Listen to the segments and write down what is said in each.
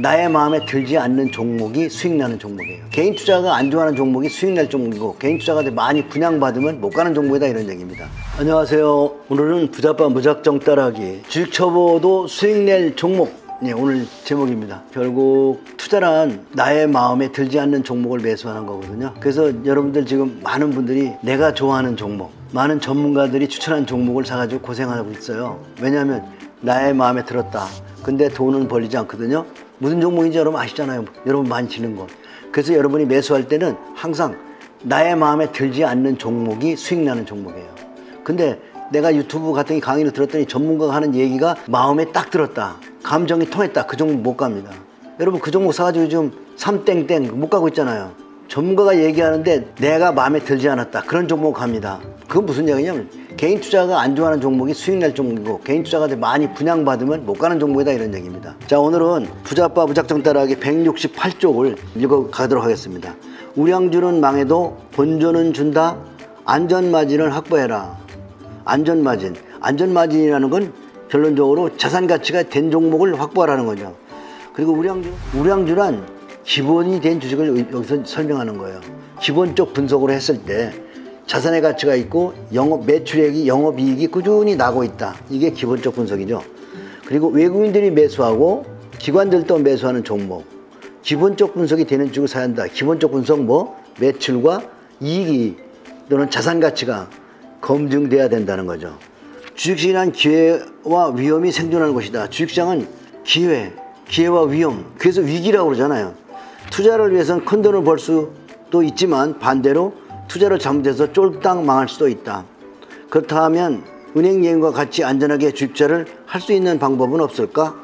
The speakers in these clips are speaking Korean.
나의 마음에 들지 않는 종목이 수익 나는 종목이에요. 개인 투자가 안 좋아하는 종목이 수익 날 종목이고, 개인 투자가 많이 분양받으면 못 가는 종목이다, 이런 얘기입니다. 안녕하세요. 오늘은 부자빠 무작정 따라하기, 주식 쳐보도 수익 낼 종목, 오늘 제목입니다. 결국 투자란 나의 마음에 들지 않는 종목을 매수하는 거거든요. 그래서 여러분들 지금 많은 분들이 내가 좋아하는 종목, 많은 전문가들이 추천한 종목을 사가지고 고생하고 있어요. 왜냐하면 나의 마음에 들었다. 근데 돈은 벌리지 않거든요. 무슨 종목인지 여러분 아시잖아요. 여러분 많이 치는 거. 그래서 여러분이 매수할 때는 항상 나의 마음에 들지 않는 종목이 수익 나는 종목이에요. 근데 내가 유튜브 같은 강의를 들었더니 전문가가 하는 얘기가 마음에 딱 들었다, 감정이 통했다, 그 종목 못 갑니다. 여러분 그 종목 사가지고 지금 3땡땡 못 가고 있잖아요. 전문가가 얘기하는데 내가 마음에 들지 않았다, 그런 종목 갑니다. 그건 무슨 얘기냐면 개인 투자가 안 좋아하는 종목이 수익 날 종목이고, 개인 투자가 많이 분양받으면 못 가는 종목이다, 이런 얘기입니다. 자, 오늘은 부자빠 무작정 따라하기 168쪽을 읽어가도록 하겠습니다. 우량주는 망해도 본전은 준다. 안전마진을 확보해라. 안전마진이라는 건 결론적으로 자산 가치가 된 종목을 확보하라는 거죠. 그리고 우량주란 기본이 된 주식을 여기서 설명하는 거예요. 기본적 분석으로 했을 때 자산의 가치가 있고 매출액이, 영업이익이 꾸준히 나고 있다. 이게 기본적 분석이죠. 그리고 외국인들이 매수하고 기관들도 매수하는 종목, 기본적 분석이 되는 주식을 사야 한다. 기본적 분석 매출과 이익이 또는 자산 가치가 검증돼야 된다는 거죠. 주식시장은 기회와 위험이 생존하는 것이다. 주식시장은 기회와 위험, 그래서 위기라고 그러잖아요. 투자를 위해서는 큰 돈을 벌 수도 있지만 반대로 투자를 잘못해서 쫄딱 망할 수도 있다. 그렇다면 은행예금과 같이 안전하게 주식 투자를 할 수 있는 방법은 없을까?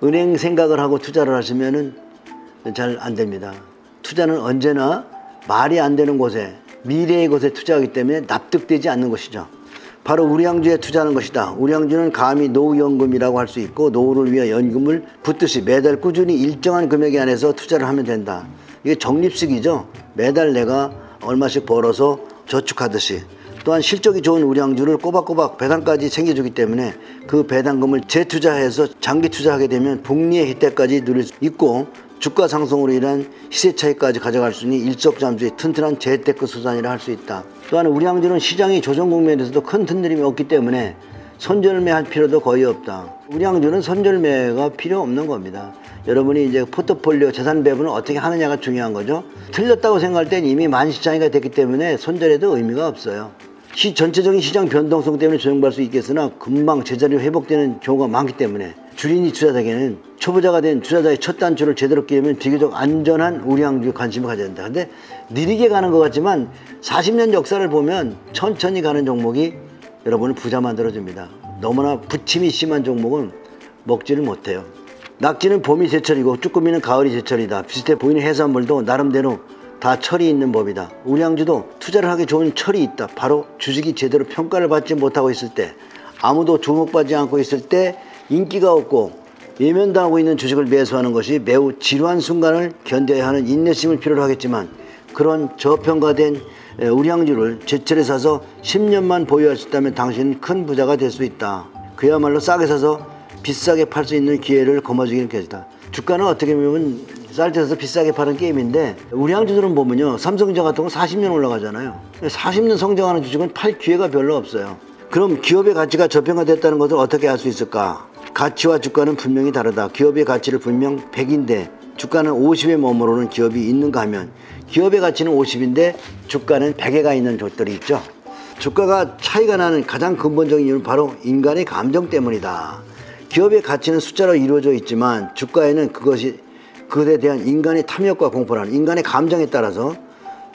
은행 생각을 하고 투자를 하시면은 잘 안 됩니다. 투자는 언제나 말이 안 되는 곳에, 미래의 곳에 투자하기 때문에 납득되지 않는 것이죠. 바로 우량주에 투자하는 것이다. 우량주는 감히 노후연금이라고 할 수 있고, 노후를 위해 연금을 붓듯이 매달 꾸준히 일정한 금액에 안에서 투자를 하면 된다. 이게 적립식이죠. 매달 내가 얼마씩 벌어서 저축하듯이. 또한 실적이 좋은 우량주를 꼬박꼬박 배당까지 챙겨주기 때문에 그 배당금을 재투자해서 장기 투자하게 되면 복리의 혜택까지 누릴 수 있고, 주가 상승으로 인한 시세 차익까지 가져갈 수 있는 일석잠수의 튼튼한 재테크 수단이라 할 수 있다. 또한 우량주는 시장의 조정 국면에서도 큰 흔들림이 없기 때문에 선절매 할 필요도 거의 없다. 우량주는 선절매가 필요 없는 겁니다. 여러분이 이제 포트폴리오 재산 배분을 어떻게 하느냐가 중요한 거죠. 틀렸다고 생각할 땐 이미 만시장이가 됐기 때문에 손절해도 의미가 없어요. 전체적인 시장 변동성 때문에 조정받을 수 있겠으나 금방 제자리로 회복되는 경우가 많기 때문에 주린이 투자자에게는 초보자가 된 투자자의 첫 단추를 제대로 끼려면 비교적 안전한 우량주에 관심을 가져야 된다. 근데 느리게 가는 것 같지만 40년 역사를 보면 천천히 가는 종목이 여러분을 부자 만들어줍니다. 너무나 부침이 심한 종목은 먹지를 못해요. 낙지는 봄이 제철이고 쭈꾸미는 가을이 제철이다. 비슷해 보이는 해산물도 나름대로 다 철이 있는 법이다. 우량주도 투자를 하기 좋은 철이 있다. 바로 주식이 제대로 평가를 받지 못하고 있을 때, 아무도 주목받지 않고 있을 때, 인기가 없고 외면당하고 있는 주식을 매수하는 것이 매우 지루한 순간을 견뎌야 하는 인내심을 필요로 하겠지만, 그런 저평가된 우량주를 제철에 사서 10년만 보유할 수 있다면 당신은 큰 부자가 될 수 있다. 그야말로 싸게 사서 비싸게 팔 수 있는 기회를 거머쥐기는 것이다. 주가는 어떻게 보면 쌀 때 사서 비싸게 파는 게임인데, 우량주들은 보면요, 삼성전자 같은 건 40년 올라가잖아요. 40년 성장하는 주식은 팔 기회가 별로 없어요. 그럼 기업의 가치가 저평가됐다는 것을 어떻게 알 수 있을까? 가치와 주가는 분명히 다르다. 기업의 가치를 분명 100인데 주가는 50에 머무르는 기업이 있는가 하면, 기업의 가치는 50인데 주가는 100에 가 있는 곳들이 있죠. 주가가 차이가 나는 가장 근본적인 이유는 바로 인간의 감정 때문이다. 기업의 가치는 숫자로 이루어져 있지만 주가에는 그것에 대한 인간의 탐욕과 공포라는 인간의 감정에 따라서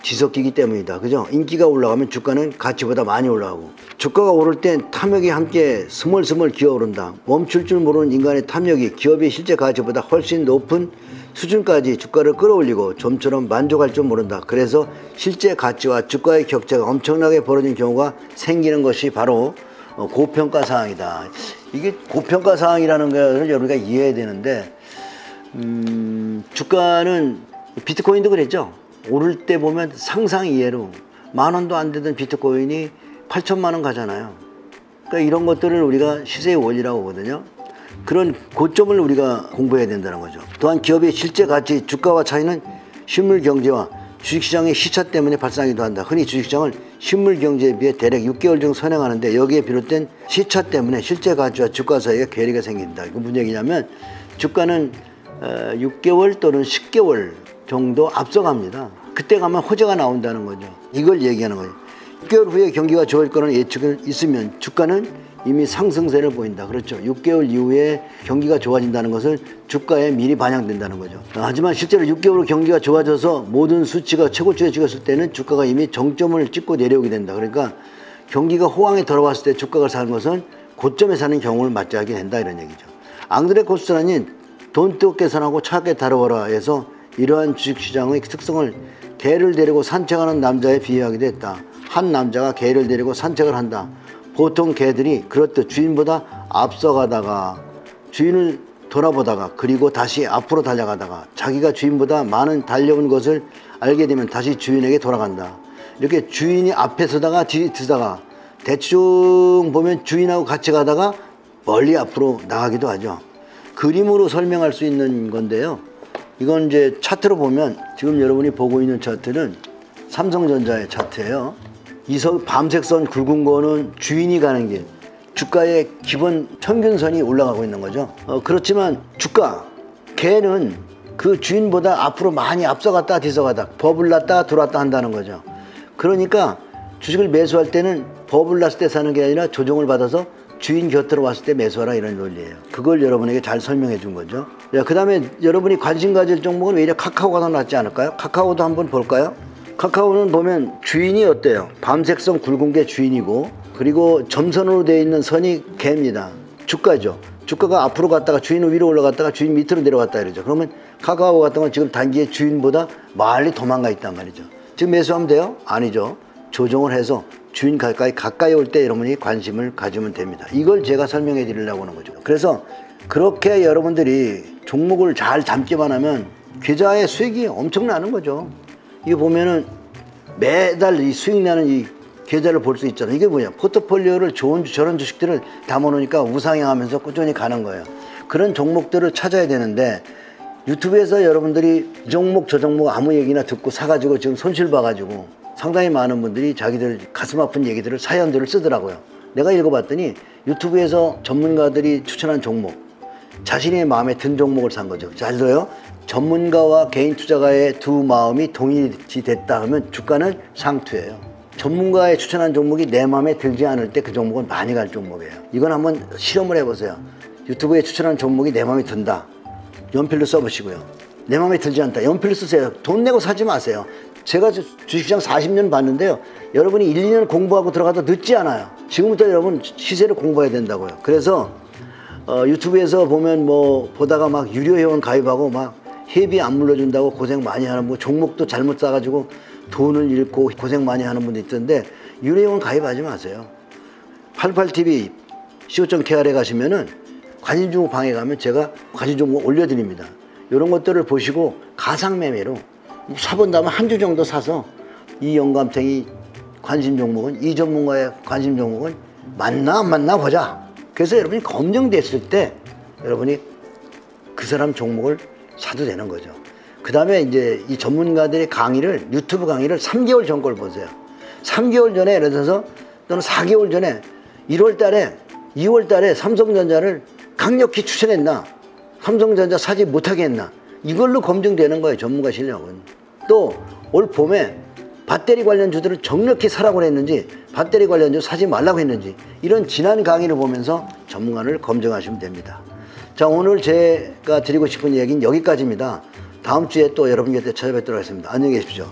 뒤섞이기 때문이다. 그죠? 인기가 올라가면 주가는 가치보다 많이 올라가고, 주가가 오를 땐 탐욕이 함께 스멀스멀 기어오른다. 멈출 줄 모르는 인간의 탐욕이 기업의 실제 가치보다 훨씬 높은 수준까지 주가를 끌어올리고 좀처럼 만족할 줄 모른다. 그래서 실제 가치와 주가의 격차가 엄청나게 벌어진 경우가 생기는 것이 바로 고평가 사항이다. 이게 고평가 사항이라는 것을 여러분가 이해해야 되는데, 주가는 비트코인도 그랬죠. 오를 때 보면 상상 이해로 10,000원도 안 되던 비트코인이 8,000만 원 가잖아요. 그러니까 이런 것들을 우리가 시세의 원리라고 하거든요. 그런 고점을 우리가 공부해야 된다는 거죠. 또한 기업의 실제 가치, 주가와 차이는 실물 경제와 주식시장의 시차 때문에 발생하기도 한다. 흔히 주식시장을 실물 경제에 비해 대략 6개월 정도 선행하는데 여기에 비롯된 시차 때문에 실제 가치와 주가 사이에 괴리가 생긴다. 이거 무슨 얘기냐면 주가는 6개월 또는 10개월 정도 앞서갑니다. 그때 가면 호재가 나온다는 거죠. 이걸 얘기하는 거예요. 6개월 후에 경기가 좋을 거라는 예측이 있으면 주가는 이미 상승세를 보인다. 그렇죠. 6개월 이후에 경기가 좋아진다는 것은 주가에 미리 반영된다는 거죠. 하지만 실제로 6개월 후 경기가 좋아져서 모든 수치가 최고치에 찍었을 때는 주가가 이미 정점을 찍고 내려오게 된다. 그러니까 경기가 호황에 들어왔을 때 주가가 사는 것은 고점에 사는 경우를 맞이하게 된다, 이런 얘기죠. 앙드레 코스트라니 돈 뜨겁게 계산하고 차갑게 다뤄라 해서 이러한 주식시장의 특성을 개를 데리고 산책하는 남자에 비유하기도 했다. 한 남자가 개를 데리고 산책을 한다. 보통 개들이 그렇듯 주인보다 앞서가다가 주인을 돌아보다가 그리고 다시 앞으로 달려가다가 자기가 주인보다 많은 달려온 것을 알게 되면 다시 주인에게 돌아간다. 이렇게 주인이 앞에 서다가 뒤에 서다가 대충 보면 주인하고 같이 가다가 멀리 앞으로 나가기도 하죠. 그림으로 설명할 수 있는 건데요. 이건 이제 차트로 보면 지금 여러분이 보고 있는 차트는 삼성전자의 차트예요. 이 밤색 선 굵은 거는 주인이 가는 길, 주가의 기본 평균선이 올라가고 있는 거죠. 그렇지만 주가, 개는 그 주인보다 앞으로 많이 앞서갔다 뒤서가다 버블 났다 들어왔다 한다는 거죠. 그러니까 주식을 매수할 때는 버블 났을 때 사는 게 아니라 조정을 받아서 주인 곁으로 왔을 때 매수하라, 이런 논리예요. 그걸 여러분에게 잘 설명해 준 거죠. 그 다음에 여러분이 관심 가질 종목은 오히려 카카오가 더 낫지 않을까요? 카카오도 한번 볼까요? 카카오는 보면 주인이 어때요? 밤색선 굵은 게 주인이고, 그리고 점선으로 되어 있는 선이 개입니다. 주가죠. 주가가 앞으로 갔다가 주인 위로 올라갔다가 주인 밑으로 내려갔다 이러죠. 그러면 카카오 같은 건 지금 단기에 주인보다 멀리 도망가 있단 말이죠. 지금 매수하면 돼요? 아니죠. 조정을 해서 주인 가까이 올 때 여러분이 관심을 가지면 됩니다. 이걸 제가 설명해 드리려고 하는 거죠. 그래서 그렇게 여러분들이 종목을 잘 담기만 하면 계좌의 수익이 엄청나는 거죠. 이게 보면은 매달 이 수익 나는 이 계좌를 볼 수 있잖아요. 이게 뭐냐, 포트폴리오를 좋은 저런 주식들을 담아놓으니까 우상향하면서 꾸준히 가는 거예요. 그런 종목들을 찾아야 되는데 유튜브에서 여러분들이 이 종목 저 종목 아무 얘기나 듣고 사가지고 지금 손실 봐가지고 상당히 많은 분들이 자기들 가슴 아픈 얘기들을, 사연들을 쓰더라고요. 내가 읽어봤더니 유튜브에서 전문가들이 추천한 종목, 자신의 마음에 든 종목을 산 거죠. 잘 들어요. 전문가와 개인 투자가의 두 마음이 동일시됐다 하면 주가는 상투예요. 전문가의 추천한 종목이 내 마음에 들지 않을 때 그 종목은 많이 갈 종목이에요. 이건 한번 실험을 해보세요. 유튜브에 추천한 종목이 내 마음에 든다. 연필로 써보시고요. 내 마음에 들지 않다. 연필로 쓰세요. 돈 내고 사지 마세요. 제가 주식시장 40년 봤는데요. 여러분이 1, 2년 공부하고 들어가도 늦지 않아요. 지금부터 여러분 시세를 공부해야 된다고요. 그래서 유튜브에서 보면 뭐 보다가 막 유료회원 가입하고 막 회비 안 물려준다고 고생 많이 하는, 뭐 종목도 잘못 사가지고 돈을 잃고 고생 많이 하는 분도 있던데 유료회원 가입하지 마세요. 88TV co.kr에 가시면은 관심종목 방에 가면 제가 관심종목 올려드립니다. 이런 것들을 보시고 가상매매로 사본다면 한 주 정도 사서 이 영감탱이 관심종목은, 이 전문가의 관심종목은 맞나 안 맞나 보자. 그래서 여러분이 검증됐을 때 여러분이 그 사람 종목을 사도 되는 거죠. 그 다음에 이제 이 전문가들의 강의를, 유튜브 강의를 3개월 전 걸 보세요. 3개월 전에, 예를 들어서 또는 4개월 전에 1월 달에 2월 달에 삼성전자를 강력히 추천했나, 삼성전자 사지 못하게 했나, 이걸로 검증되는 거예요. 전문가 실력은. 또 올 봄에 배터리 관련주들을 정력히 사라고 했는지, 배터리 관련주 사지 말라고 했는지, 이런 지난 강의를 보면서 전문가를 검증하시면 됩니다. 자, 오늘 제가 드리고 싶은 얘기는 여기까지입니다. 다음 주에 또 여러분 곁에 찾아뵙도록 하겠습니다. 안녕히 계십시오.